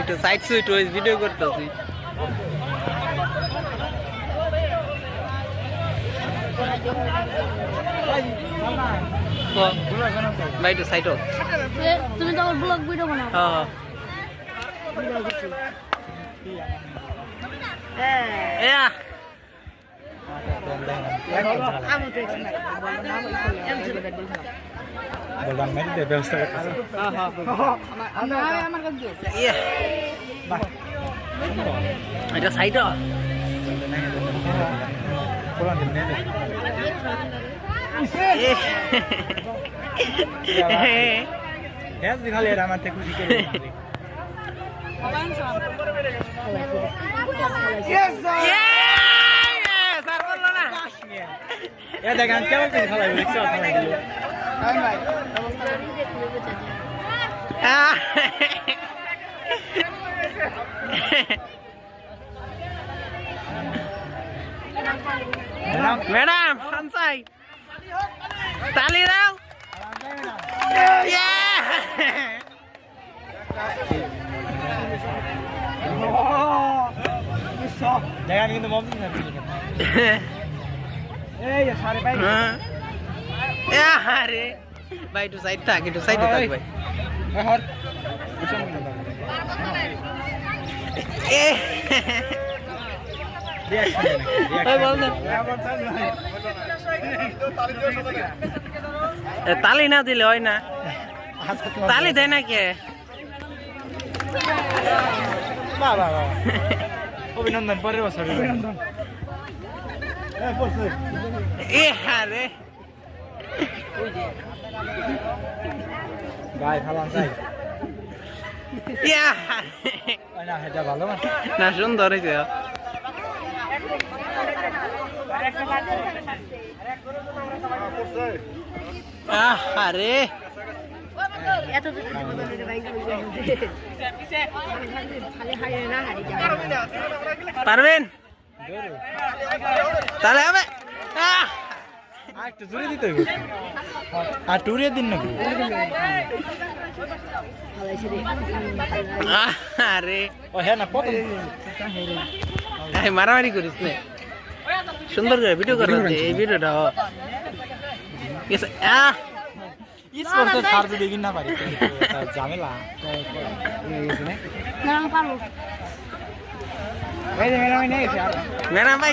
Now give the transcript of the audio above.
একটু side sweet video করতেছি। ভাই একটু সাইড হোক, তুমি তো আমার ব্লগ ভিডিও বানাও। হ্যাঁ এটা সাইড দেখেন কেমন খেলা ম্যাডাম হানসাই তালি দাও। দেখেন কিন্তু আরে ভাই একটু সাইড থাক, একটু সাইডে থাক ভাই। তালি না দিলে হয় না, তালি দেয় না কে? অভিনন্দন, পরের বছর অভিনন্দন। আরে গায়ে খালাম চাই না, এটা ভালো না, সুন্দর হয়েছে। আরে পারবেন তাহলে হবে। একটু জোরে দিতে হবে, আর টুরিয়ে দিন নাকি? আরে ও হ্যাঁ না, প্রথম মারামারি করিস না, সুন্দর করে ভিডিও করা এই ভিডিওটা। সার যদি না পারি ঝামেলা পারবো ম্যাডাম ভাই